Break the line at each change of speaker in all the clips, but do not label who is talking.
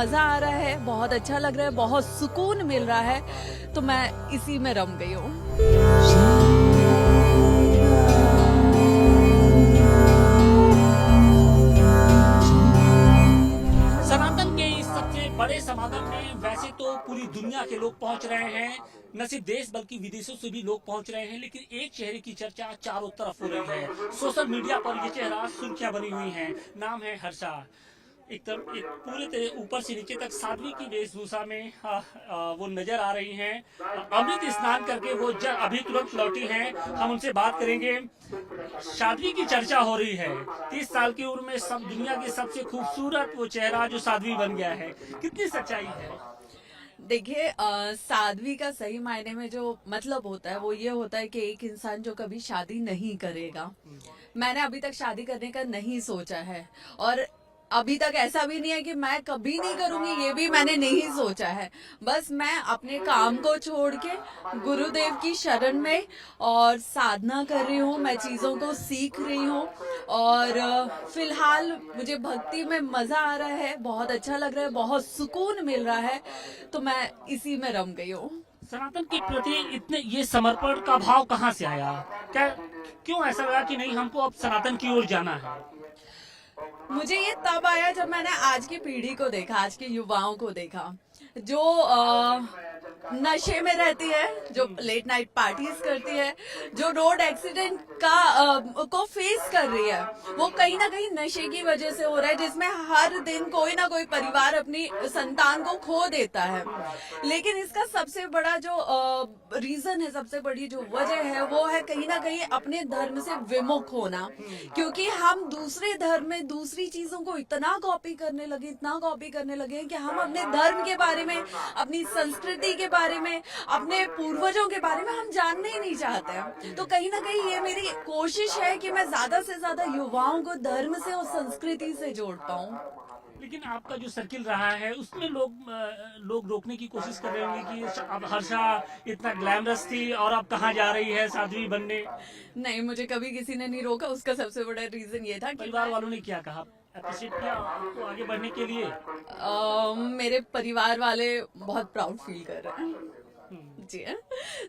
मजा आ रहा है, बहुत अच्छा लग रहा है, बहुत सुकून मिल रहा है, तो मैं इसी में रम गई हूँ।
सनातन के इस सबसे बड़े समागम में वैसे तो पूरी दुनिया के लोग पहुंच रहे हैं, न सिर्फ देश बल्कि विदेशों से भी लोग पहुंच रहे हैं, लेकिन एक चेहरे की चर्चा चारों तरफ हो रही है। सोशल मीडिया पर ये चेहरा सुर्खियां बनी हुई हैं। नाम है हर्षा। एक तरफ एक पूरे ऊपर से नीचे तक साध्वी की वेशभूषा में वो नजर आ रही हैं। अमृत स्नान करके वो अभी तुरंत लौटी हैं। हम उनसे बात करेंगे। साध्वी की चर्चा हो रही है। 30 साल की उम्र में सब दुनिया की सबसे खूबसूरत वो चेहरा जो साध्वी बन गया है, कितनी सच्चाई है?
देखिए, साध्वी का सही मायने में जो मतलब होता है वो ये होता है कि एक इंसान जो कभी शादी नहीं करेगा। मैंने अभी तक शादी करने का नहीं सोचा है, और अभी तक ऐसा भी नहीं है कि मैं कभी नहीं करूंगी, ये भी मैंने नहीं सोचा है। बस मैं अपने काम को छोड़ के गुरुदेव की शरण में और साधना कर रही हूँ, मैं चीजों को सीख रही हूँ। और फिलहाल मुझे भक्ति में मजा आ रहा है, बहुत अच्छा लग रहा है, बहुत सुकून मिल रहा है, तो मैं इसी में रम गई हूँ।
सनातन के प्रति इतने ये समर्पण का भाव कहाँ से आया? क्या क्यों ऐसा लगा कि नहीं, हमको अब सनातन की ओर जाना है?
मुझे ये तब आया जब मैंने आज की पीढ़ी को देखा, आज के युवाओं को देखा, जो नशे में रहती है, जो लेट नाइट पार्टीज करती है, जो रोड एक्सीडेंट को फेस कर रही है। वो कहीं ना कहीं नशे की वजह से हो रहा है, जिसमें हर दिन कोई ना कोई परिवार अपनी संतान को खो देता है। लेकिन इसका सबसे बड़ा जो रीजन है, सबसे बड़ी जो वजह है, वो है कहीं ना कहीं अपने धर्म से विमुख होना। क्योंकि हम दूसरे धर्म में दूसरी चीजों को इतना कॉपी करने लगे कि हम अपने धर्म के बारे में, अपनी संस्कृति के बारे में, अपने पूर्वजों के बारे में हम जानने ही नहीं चाहते हैं। तो कहीं ना कहीं ये मेरी कोशिश है कि मैं ज्यादा से ज्यादा युवाओं को धर्म से और संस्कृति से जोड़ पाऊं।
लेकिन आपका जो सर्किल रहा है उसमें लोग रोकने की कोशिश कर रहे होंगे कि अब हर्षा इतना ग्लैमरस थी और अब कहाँ जा रही है साध्वी बनने।
नहीं, मुझे कभी किसी ने नहीं रोका। उसका सबसे बड़ा रीजन ये था कि
परिवार वालों ने क्या कहा? अप्रिशिएट किया आपको आगे बढ़ने के लिए?
मेरे परिवार वाले बहुत प्राउड फील कर रहे हैं। जी हाँ।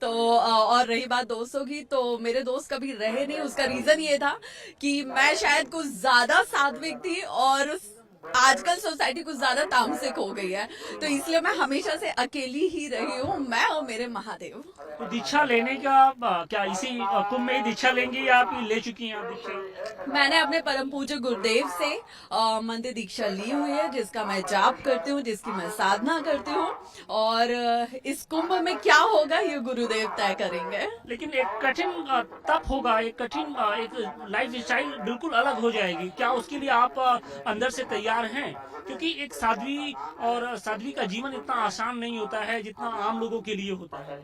तो और रही बात दोस्तों की, तो मेरे दोस्त कभी रहे नहीं। उसका रीजन ये था कि मैं शायद कुछ ज्यादा सात्विक थी, और आजकल सोसाइटी कुछ ज्यादा तामसिक हो गई है, तो इसलिए मैं हमेशा से अकेली ही रही हूँ, मैं और मेरे महादेव।
तो दीक्षा लेने का क्या इसी कुंभ में ही दीक्षा लेंगी या आप ले चुकी हैं आप दीक्षा?
मैंने अपने परम पूज्य गुरुदेव से मंदिर दीक्षा ली हुई है, जिसका मैं जाप करती हूँ, जिसकी मैं साधना करती हूँ। और इस कुंभ में क्या होगा ये गुरुदेव तय करेंगे।
लेकिन एक कठिन तप होगा, एक कठिन एक लाइफ स्टाइल बिल्कुल अलग हो जाएगी। क्या उसके लिए आप अंदर से तैयार हैं? क्योंकि एक साध्वी और साध्वी का जीवन इतना आसान नहीं होता है जितना आम लोगों के लिए होता है।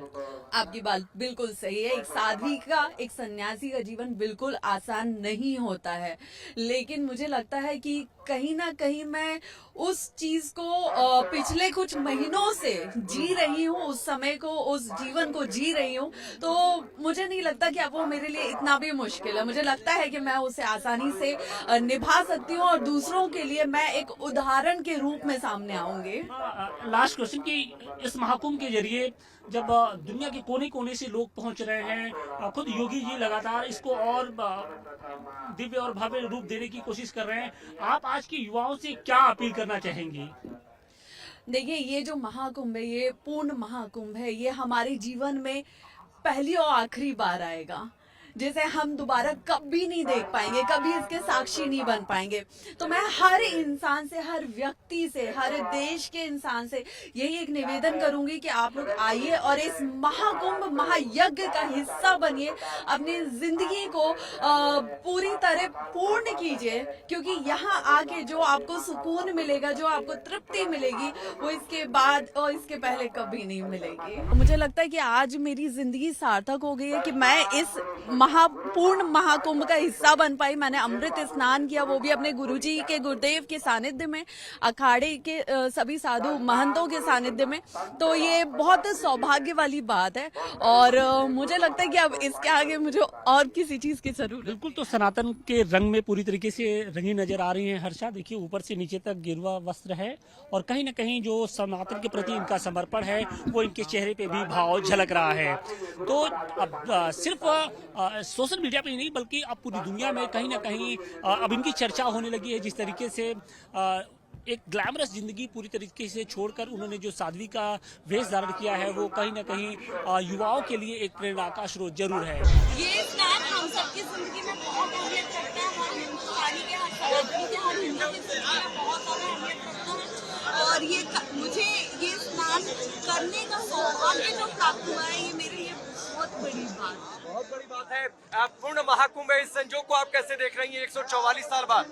आपकी बात बिल्कुल सही है। एक साध्वी का, एक सन्यासी का जीवन बिल्कुल आसान नहीं होता है, लेकिन मुझे लगता है कि कहीं ना कहीं मैं उस चीज को पिछले कुछ महीनों से जी रही हूँ, उस समय को, उस जीवन को जी रही हूँ। तो मुझे नहीं लगता कि अब वो मेरे लिए इतना भी मुश्किल है। मुझे लगता है कि मैं उसे आसानी से निभा सकती हूँ, और दूसरों के लिए मैं एक उदाहरण के रूप में सामने आऊंगी।
लास्ट क्वेश्चन कि इस महाकुंभ के जरिए जब दुनिया के कोने कोने से लोग पहुंच रहे हैं, खुद योगी जी लगातार इसको और दिव्य और भव्य रूप देने की कोशिश कर रहे हैं, आप आज के युवाओं से क्या अपील करना चाहेंगी?
देखिए, ये जो महाकुंभ है, ये पूर्ण महाकुंभ है। ये हमारे जीवन में पहली और आखिरी बार आएगा, जिसे हम दोबारा कभी नहीं देख पाएंगे, कभी इसके साक्षी नहीं बन पाएंगे। तो मैं हर इंसान से, हर व्यक्ति से, हर देश के इंसान से यही एक निवेदन करूंगी कि आप लोग आइए और इस महाकुंभ, महायज्ञ का हिस्सा बनिए। अपनी जिंदगी को पूरी तरह पूर्ण कीजिए, क्योंकि यहाँ आके जो आपको सुकून मिलेगा, जो आपको तृप्ति मिलेगी, वो इसके बाद और इसके पहले कभी नहीं मिलेगी। मुझे लगता है कि आज मेरी जिंदगी सार्थक हो गई है कि मैं इस पूर्ण महाकुंभ का हिस्सा बन पाई। मैंने अमृत स्नान किया, वो भी अपने गुरुजी के गुरुदेव के सानिध्य में, अखाड़े के सभी साधु महंतों के सानिध्य में। तो ये बहुत सौभाग्य वाली बात है और मुझे लगता है कि अब इसके आगे मुझे और किसी चीज की जरूरत।
बिल्कुल, तो सनातन के रंग में पूरी तरीके से रंगी नजर आ रही है हर्षा। देखिए ऊपर से नीचे तक गेरुआ वस्त्र है और कहीं ना कहीं जो सनातन के प्रति इनका समर्पण है वो इनके चेहरे पे भी भाव झलक रहा है। तो अब सिर्फ सोशल मीडिया पे ही नहीं बल्कि अब पूरी दुनिया में कहीं ना कहीं अब इनकी चर्चा होने लगी है। जिस तरीके से एक ग्लैमरस जिंदगी पूरी तरीके से छोड़कर उन्होंने जो साध्वी का वेश धारण किया है वो कहीं ना कहीं युवाओं के लिए एक प्रेरणा का स्रोत जरूर है।
ये स्नान हम सबकी जिंदगी में बहुत अहमियत रखता है। हर हिंदुस्तानी के, हर सनातनी के, हर हिंदू की जिंदगी में बहुत ज्यादा अहमियत रखता है और मुझे ये स्नान करने का सौभाग्य जो प्राप्त हुआ है, ये मेरे लिए बहुत बड़ी बात है।
बहुत बड़ी बात है। आप पूर्ण महाकुंभ है, इस संजोग को आप कैसे देख रही हैं 144 साल बाद?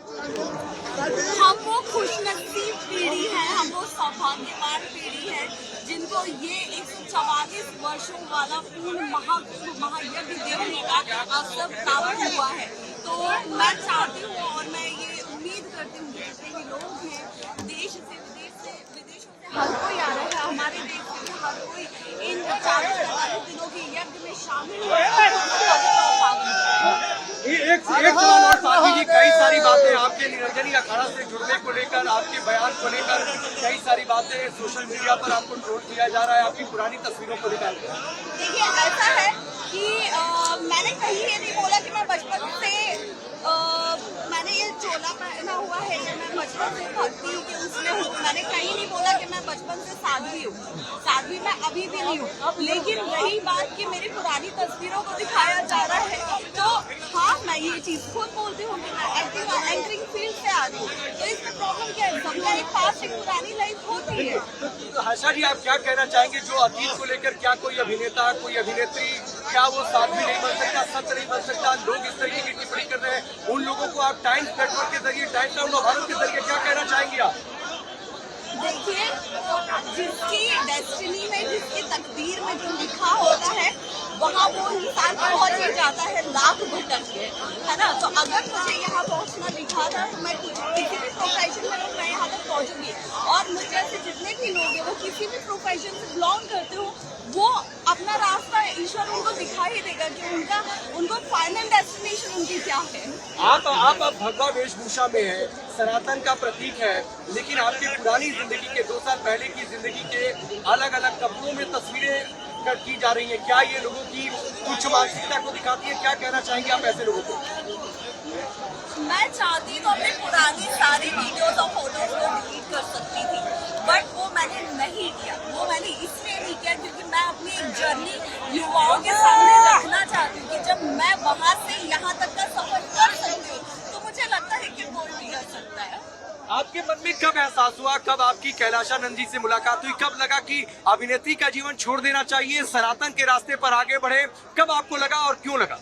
हम वो खुशनसीब पीढ़ी है, हम वो सौभाग्यवान पीढ़ी है जिनको ये 144 वर्षों वाला पूर्ण महाकुंभ महायज्ञ देखने का अवसर प्राप्त हुआ है। तो मैं चाहती हूँ और मैं ये उम्मीद करती हूँ कि जितने भी लोग हैं देश से विदेशों से हर कोई आ रहा है, हमारे देश से हर कोई इन 40 दिनों के यज्ञ में शामिल हो।
एक सवाल और साथी जी, कई सारी बातें आपके निरंजनी अखाड़ा से जुड़ने को लेकर, आपके बयान को लेकर कई सारी बातें सोशल मीडिया पर आपको ट्रोल किया जा रहा है आपकी पुरानी तस्वीरों को लेकर।
देखिए ऐसा है कि मैंने कहीं ये नहीं बोला कि मैं बचपन से मैंने ये चोला पहना हुआ है या मैं बचपन से भक्ति के उसमें हूँ। मैंने कहीं नहीं बोला कि मैं बचपन से साध्वी हूँ। साध्वी मैं अभी भी नहीं हूँ। लेकिन रही बात कि मेरी पुरानी तस्वीरों को दिखाया जा रहा है, तो हाँ मैं ये चीज खुद बोलती हूँ कि मैं एंकरिंग फील्ड से आ रही हूँ। तो इसमें प्रॉब्लम क्या है? सबका एक पास एक पुरानी लाइफ होती है।
तो हर्षा जी, आप क्या कहना चाहेंगे जो अतीत को लेकर, क्या कोई अभिनेता, कोई अभिनेत्री, क्या वो साध्वी नहीं बन सकता, सत्य नहीं बन सकता? लोग इस तरीके की टिप्पणी कर रहे हैं, उन लोगों को आप टाइम्स नेटवर्क के जरिए, टाइम्स नाउ भारत के जरिए क्या कहना चाहेंगे आप?
देखिए, जिसकी डेस्टिनी में, जिसकी तकदीर में जो लिखा होता है वहाँ वो इंसान पहुँच ही जाता है लाख भटक के, है ना। तो अगर मुझे यहाँ पहुँचना लिखा था तो मैं किसी भी प्रोफेशन में मैं यहाँ तक पहुँचूंगी। और मुझे जैसे जितने भी लोग हैं वो किसी भी प्रोफेशन से बिलोंग करते हो, वो अपना रास्ता ईश्वर उनको दिखा ही देगा कि उनको फाइनल डेस्टिनेशन उनकी क्या है।
आप अब भगवा वेशभूषा में है, सनातन का प्रतीक है, लेकिन आपकी पुरानी जिंदगी के 2 साल पहले की जिंदगी के अलग अलग कपड़ों में तस्वीरें की जा रही है। क्या ये लोगों की तुच्छ मानसिकता को दिखाती है? क्या कहना चाहेंगे आप ऐसे लोगों को?
मैं चाहती तो अपनी पुरानी सारी वीडियोस और फोटोज को डिलीट कर सकती थी, बट वो मैंने नहीं किया। वो मैंने इसलिए नहीं किया क्योंकि मैं अपनी एक जर्नी युवाओं के सामने रखना चाहती हूँ कि जब मैं वहाँ से यहाँ तक का सफर कर सकती हूँ तो मुझे लगता है कि कोई भी कर सकता है।
आपके मन में कब एहसास हुआ, कब आपकी कैलाशानंद जी से मुलाकात हुई, कब लगा कि अभिनेत्री का जीवन छोड़ देना चाहिए, सनातन के रास्ते पर आगे बढ़े? कब आपको लगा और क्यों लगा?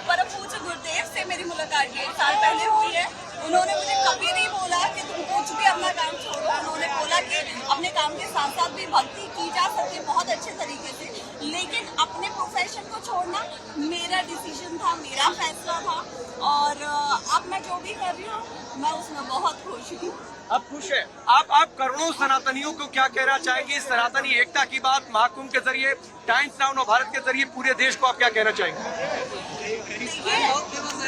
परम पूज्य गुरुदेव से मेरी मुलाकात 1.5 साल पहले हुई है। उन्होंने मुझे कभी नहीं बोला कि तुम कुछ भी अपना काम छोड़ो। उन्होंने बोला कि अपने काम के साथ साथ भी भक्ति की जा सकती है बहुत अच्छे तरीके से, लेकिन अपने प्रोफेशन को छोड़ना मेरा डिसीजन था, मेरा फैसला था। और अब मैं जो भी कर रही हूँ मैं उसमें बहुत खुश हूँ।
अब खुश है आप करोड़ों सनातनियों को क्या कहना चाहेंगे? सनातनी एकता की बात महाकुंभ के जरिए, टाइम्स नाउ भारत के जरिए पूरे देश को आप क्या कहना चाहेंगे?
देखिए,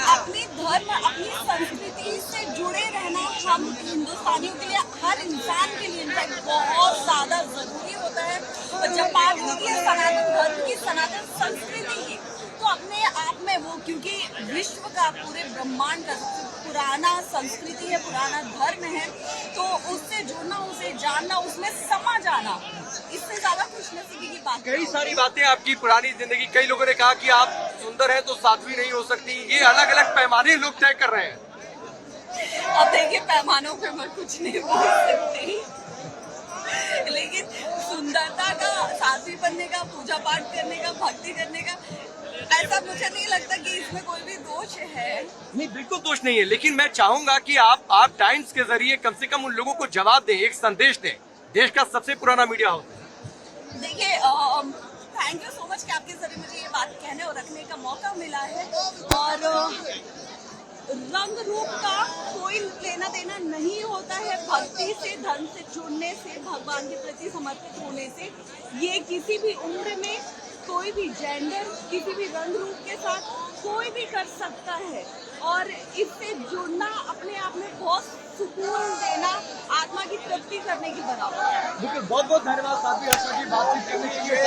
अपनी धर्म, अपनी संस्कृति से जुड़े रहना हम हिंदुस्तानियों के लिए, हर इंसान के लिए इनफैक्ट बहुत ज्यादा जरूरी होता है। और जब बात होती है सनातन धर्म की, सनातन संस्कृति की, तो अपने आप में वो, क्योंकि विश्व का, पूरे ब्रह्मांड का सबसे पुराना संस्कृति है, पुराना धर्म है, तो उससे जुड़ना, उसे जानना, उसमें समा जाना, इससे ज्यादा खुशनसीबी की बात।
कई सारी बातें आपकी पुरानी जिंदगी, कई लोगों ने कहा कि आप सुंदर है तो साध्वी नहीं हो सकती, ये अलग अलग पैमाने लोग तय कर रहे हैं।
अब देखिए, पैमानों पे मैं कुछ नहीं बोल सकती, लेकिन सुंदरता का, साध्वी बनने का, पूजा पाठ करने का, भक्ति करने का, ऐसा मुझे नहीं लगता कि इसमें कोई भी दोष है।
नहीं, बिल्कुल दोष नहीं है, लेकिन मैं चाहूंगा कि आप टाइम्स के जरिए कम से कम उन लोगों को जवाब दें, एक संदेश दें। देश का सबसे पुराना मीडिया होता है।
देखिए, थैंक यू सो मच कि आपके जरिए मुझे ये बात कहने और रखने का मौका मिला है। और रंग रूप का कोई लेना देना नहीं होता है भक्ति से, धर्म से जुड़ने से, भगवान के प्रति समर्पित होने से। ये किसी भी उम्र में, कोई भी जेंडर, किसी भी रंग रूप के साथ कोई भी कर सकता है। और इससे जुड़ना अपने आप में बहुत सुकून देना, आत्मा की तृप्ति करने की बराबर है।
बिल्कुल, बहुत बहुत धन्यवाद साथी हर्षा जी बातचीत करने के लिए।